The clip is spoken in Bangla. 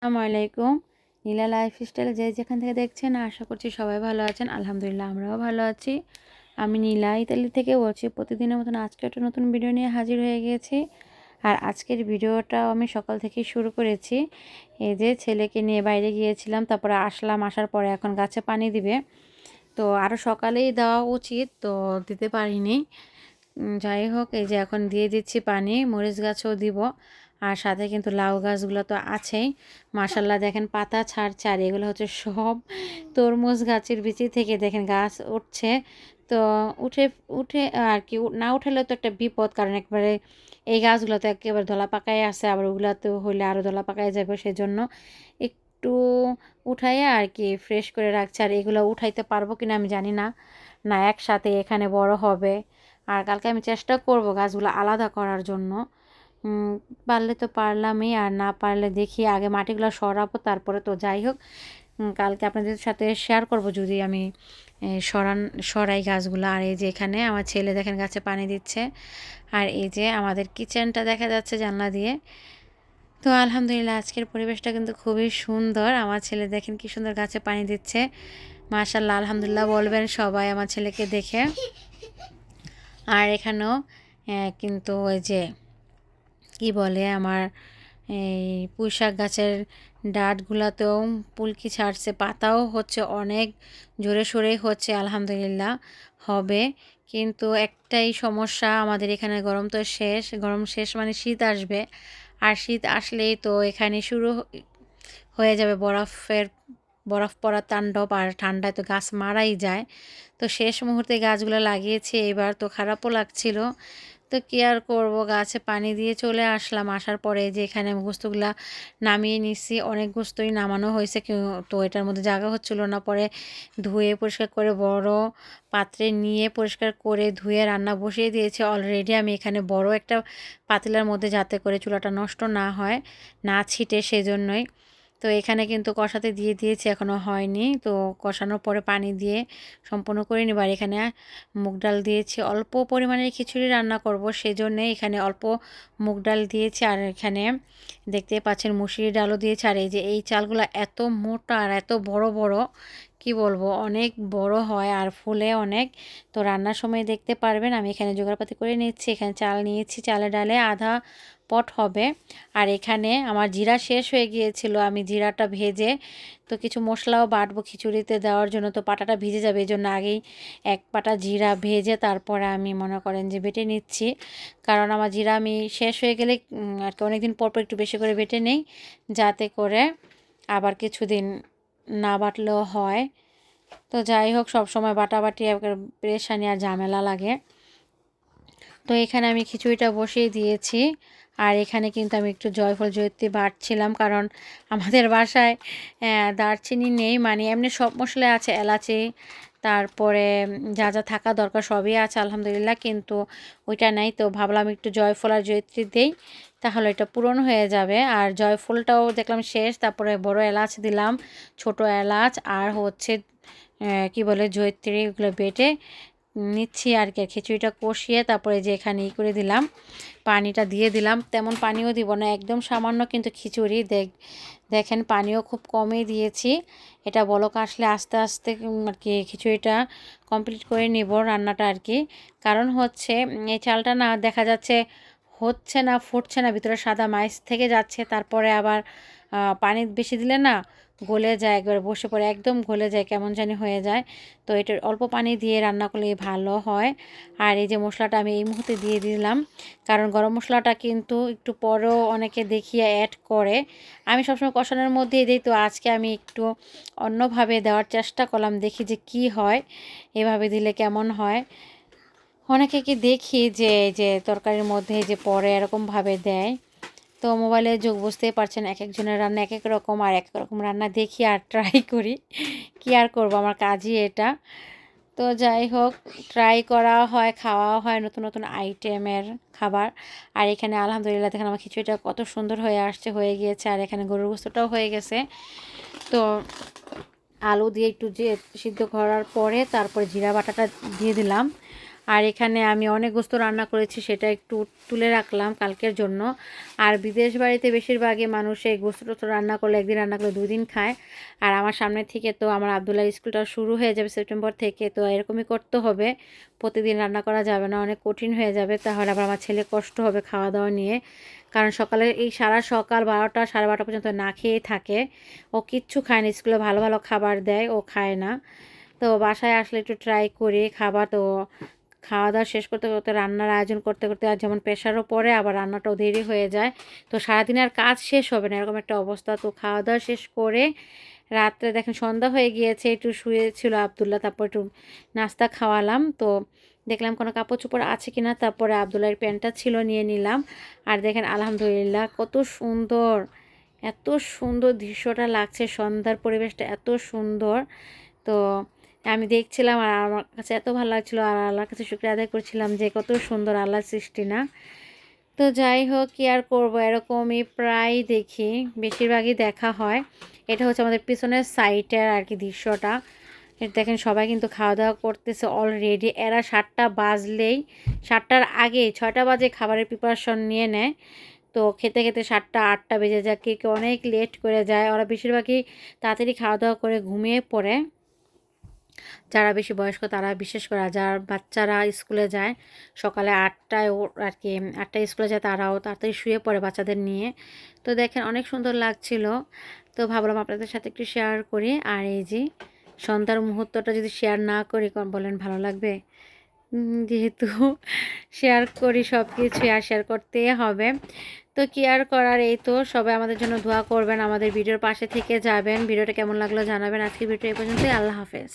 আসসালামু আলাইকুম। নীলা লাইফস্টাইল যে যেখান থেকে দেখছেন আশা করছি সবাই ভালো আছেন। আলহামদুলিল্লাহ আমরাও ভালো আছি। আমি নীলা ইতালি থেকে বলছি। প্রতিদিনের মতন আজকে একটা নতুন ভিডিও নিয়ে হাজির হয়ে গিয়েছি। আর আজকের ভিডিওটাও আমি সকাল থেকেই শুরু করেছি। এই যে ছেলেকে নিয়ে বাইরে গিয়েছিলাম, তারপরে আসলাম, আসার পরে এখন গাছে পানি দিবে। তো আরও সকালেই দেওয়া উচিত, তো দিতে পারিনি। যাই হোক, এই যে এখন দিয়ে দিচ্ছি পানি, মরিচ গাছও দিব। আর সাথে কিন্তু লাউ গাছগুলো তো আছেই। মাশাল্লাহ দেখেন পাতা ছাড়ছে, আর এগুলো হচ্ছে সব তরমুজ গাছের বিচি থেকে দেখেন গাছ উঠছে। তো উঠে উঠে আর কি না উঠালেও তো একটা বিপদ, কারণ একবারে এই গাছগুলো তো একেবারে দলা পাকায় আছে, আবার ওগুলো তো হইলে আরও দলা পাকায় যাবে, সেজন্য একটু উঠাইয়া আর কি ফ্রেশ করে রাখছে। আর এগুলো উঠাইতে পারবো কিনা আমি জানি না, না একসাথে এখানে বড় হবে। আর কালকে আমি চেষ্টা করব গাছগুলো আলাদা করার জন্য। পারলে তো পারলামই, আর না পারলে দেখি আগে মাটিগুলো সরাবো, তারপরে তো যাই হোক কালকে আপনাদের সাথে শেয়ার করব যদি আমি সরাই গাছগুলো। আর এই যে এখানে আমার ছেলে দেখেন গাছে পানি দিচ্ছে, আর এই যে আমাদের কিচেনটা দেখা যাচ্ছে জানলা দিয়ে। তো আলহামদুলিল্লাহ আজকের পরিবেশটা কিন্তু খুবই সুন্দর। আমার ছেলে দেখেন কি সুন্দর গাছে পানি দিচ্ছে। মাশাআল্লাহ আলহামদুলিল্লাহ বলবেন সবাই আমার ছেলেকে দেখে। আর এখানেও কিন্তু ওই যে কি বলে আমার এই পুঁইশাক গাছের ডাঁটগুলাতেও পুলকি ছাড়ছে, পাতাও হচ্ছে অনেক জোরে সোরেই হচ্ছে, আলহামদুলিল্লাহ হবে। কিন্তু একটাই সমস্যা, আমাদের এখানে গরম তো শেষ, গরম শেষ মানে শীত আসবে। আর শীত আসলেই তো এখানে শুরু হয়ে যাবে বরফ পড়ার তাণ্ডব, আর ঠান্ডায় তো গাছ মারাই যায়। তো শেষ মুহূর্তে গাছগুলো লাগিয়েছি, এবার তো খারাপও লাগছিল। তো কী আর করবো, গাছে পানি দিয়ে চলে আসলাম। আসার পরে যে এখানে গোস্তগুলা নামিয়ে নিচ্ছি, অনেক গোস্তই নামানো হয়েছে, তো এটার মধ্যে জায়গা হচ্ছিল না। পরে ধুয়ে পরিষ্কার করে বড় পাত্রে নিয়ে পরিষ্কার করে ধুয়ে রান্না বসিয়ে দিয়েছি অলরেডি। আমি এখানে বড় একটা পাতিলার মধ্যে, যাতে করে চুলাটা নষ্ট না হয়, না ছিটে, সেজন্যই। তো এখানে কিন্তু কষাতে দিয়ে দিয়েছি, এখনও হয়নি। তো কষানোর পরে পানি দিয়ে সম্পূর্ণ করে নিব। আর এখানে মুগ ডাল দিয়েছি, অল্প পরিমাণের খিচুড়ি রান্না করব, সেজন্যে এখানে অল্প মুগ ডাল দিয়েছি। আর এখানে দেখতে পাচ্ছেন মুসুরি ডালও দিয়েছি। আর এই যে এই চালগুলো এত মোটা আর এত বড় বড়, কি বলবো, অনেক বড় হয় আর ফুলে অনেক। তো রান্নার সময় দেখতে পারবেন। আমি এখানে জোগাড়পাতি করে নিচ্ছি। এখানে চাল নিয়েছি, চালে ডালে আধা পট হবে। আর এখানে আমার জিরা শেষ হয়ে গিয়েছিল, আমি জিরাটা ভেজে তো কিছু মশলাও বাটবো খিচুড়িতে দেওয়ার জন্য, তো পাটাটা ভিজে যাবে, এই জন্য আগেই এক পাটা জিরা ভেজে তারপরে আমি মনে করেন যে বেটে নিচ্ছি। কারণ আমার জিরা আমি শেষ হয়ে গেলে আর কি অনেকদিন পর পর একটু বেশি করে বেটে নেই, যাতে করে আবার কিছুদিন না বাটলেও হয়। তো যাই হোক, সব সময় বাটাবাটি পেরেশানি আর ঝামেলা লাগে। তো এখানে আমি খিচুড়িটা বসিয়ে দিয়েছি। আর এখানে কিন্তু আমি একটু জয়ফল জয়িত্রী বাটছিলাম, কারণ আমাদের বাসায় দারচিনি নেই, মানে এমনি সব মশলা আছে, এলাচি, তারপরে যা যা থাকা দরকার সবই আছে আলহামদুলিল্লাহ, কিন্তু ওইটা নাই। তো ভাবলাম একটু জয়ফল আর জয়িত্রী দেই, তাহলে এটা পূরণ হয়ে যাবে। আর জয়ফলটাও দেখলাম শেষ, তারপরে বড় এলাচ দিলাম, ছোট এলাচ, আর হচ্ছে কি বলে জয়িত্রী, এগুলো বেটে নিচ্ছি আর কি। খিচুড়িটা কষিয়ে তারপরে যে এখানে করে দিলাম, পানিটা দিয়ে দিলাম। তেমন পানিও দিব না, একদম সামান্য কিন্তু খিচুড়ি। দেখেন পানিও খুব কমই দিয়েছি। এটা বলক আসলে আস্তে আস্তে আর কি খিচুড়িটা কমপ্লিট করে নিব রান্নাটা আর কি। কারণ হচ্ছে এই চালটা না দেখা যাচ্ছে হচ্ছে না, ফুটছে না, ভিতরে সাদা মাইস থেকে যাচ্ছে, তারপরে আবার পানি বেশি দিলে না গলে যায়, একবার বসে পড়ে একদম গলে যায়, কেমন জানি হয়ে যায়। তো এটা অল্প পানি দিয়ে রান্না করলে ভালো হয়। আর এই যে মশলাটা আমি এই মুহূর্তে দিয়ে দিলাম, কারণ গরম মশলাটা কিন্তু একটু পরেও অনেকে দেখিয়ে অ্যাড করে, আমি সবসময় কষানোর মধ্যেই দিই। তো আজকে আমি একটু অন্যভাবে দেওয়ার চেষ্টা করলাম, দেখি যে কি হয়, এভাবে দিলে কেমন হয়। অনেকে কি দেখি যে তরকারির মধ্যে যে পরে এরকমভাবে দেয়। তো মোবাইলের যুগ, বুঝতেই পারছেন, এক একজনের রান্না এক এক রকম, আর এক এক রকম রান্না দেখি আর ট্রাই করি। কি আর করব, আমার কাজই এটা। তো যাই হোক, ট্রাই করা হয়, খাওয়া হয় নতুন নতুন আইটেমের খাবার। আর এখানে আলহামদুলিল্লাহ দেখেন আমার খিচুড়িটা কত সুন্দর হয়ে আসছে, হয়ে গিয়েছে। আর এখানে গরুর গোস্তটাও হয়ে গেছে। তো আলু দিয়ে একটু যে সিদ্ধ করার পরে তারপরে জিরা বাটাটা দিয়ে দিলাম। আর এখানে আমি অনেক গোস্ত রান্না করেছি, সেটা একটু তুলে রাখলাম কালকের জন্য। আর বিদেশ বাড়িতে বেশিরভাগই মানুষ এই গোস্ত টোস্ত রান্না করলে, একদিন রান্না করলে 2 দিন খায়। আর আমার সামনে থেকে তো আমার আবদুল্লাহ স্কুলটা শুরু হয়ে যাবে সেপ্টেম্বর থেকে, তো এরকমই করতে হবে। প্রতিদিন রান্না করা যাবে না, অনেক কঠিন হয়ে যাবে, তাহলে আবার আমার ছেলে কষ্ট হবে খাওয়া দাওয়া নিয়ে। কারণ সকালে এই সারা সকাল 12টা সাড়ে 12টা পর্যন্ত না খেয়েই থাকে। ও কিচ্ছু খায় না, স্কুলে ভালো ভালো খাবার দেয়, ও খায় না। তো বাসায় আসলে একটু ট্রাই করি খাবার। তো খাওয়া দাওয়া শেষ করতে করতে, রান্নার আয়োজন করতে করতে আর যেমন প্রেশারও পড়ে, আবার রান্নাটাও দেরি হয়ে যায়। তো সারাদিন আর কাজ শেষ হবে না, এরকম একটা অবস্থা। তো খাওয়া দাওয়া শেষ করে রাত্রে দেখেন সন্ধ্যা হয়ে গিয়েছে, একটু শুয়েছিল আবদুল্লাহ, তারপর একটু নাস্তা খাওয়ালাম। তো দেখলাম কোনো কাপড় চোপড় আছে কিনা, তারপরে আবদুল্লাহর প্যান্টটা ছিল নিয়ে নিলাম। আর দেখেন আলহামদুলিল্লাহ কত সুন্দর, এত সুন্দর দৃশ্যটা লাগছে, সন্ধ্যার পরিবেশটা এত সুন্দর। তো আমি দেখছিলাম আর আমার কাছে এত ভালো লাগছিলো, আর আল্লাহর কাছে শুকরিয়া আদায় করছিলাম যে কত সুন্দর আল্লাহর সৃষ্টি না। তো যাই হোক, কি আর করবো, এরকমই প্রায় দেখি, বেশিরভাগই দেখা হয়। এটা হচ্ছে আমাদের পিছনের সাইডের আর কি দৃশ্যটা। দেখেন সবাই কিন্তু খাওয়া দাওয়া করতেছে অলরেডি। এরা 7টা বাজলেই, 7টার আগে 6টা বাজে খাবারের প্রিপারেশন নিয়ে নেয়। তো খেতে খেতে 7টা 8টা বেজে যায়, কেউ কেউ অনেক লেট করে যায়। ওরা বেশিরভাগই তাড়াতাড়ি খাওয়া দাওয়া করে ঘুমিয়ে পড়ে, যারা বেশি বয়স্ক তারা বিশেষ করে। আর যার বাচ্চারা স্কুলে যায় সকালে 8টায়, ও আর কি 8টায় স্কুলে যায়, তারাও তাড়াতাড়ি শুয়ে পড়ে বাচ্চাদের নিয়ে। তো দেখেন অনেক সুন্দর লাগছিল, তো ভাবলাম আপনাদের সাথে একটু শেয়ার করি। আর এই যে সন্ধ্যার মুহূর্তটা যদি শেয়ার না করি বলেন ভালো লাগবে? যেহেতু শেয়ার করি সব কিছু, আর শেয়ার করতেই হবে। তো কি আর করার, এই তো সবাই আমাদের জন্য দোয়া করবেন, আমাদের ভিডিওর পাশে থেকে যাবেন। ভিডিওটা কেমন লাগলো জানাবেন। আজকে ভিডিও এই পর্যন্তই, আল্লাহ হাফেজ।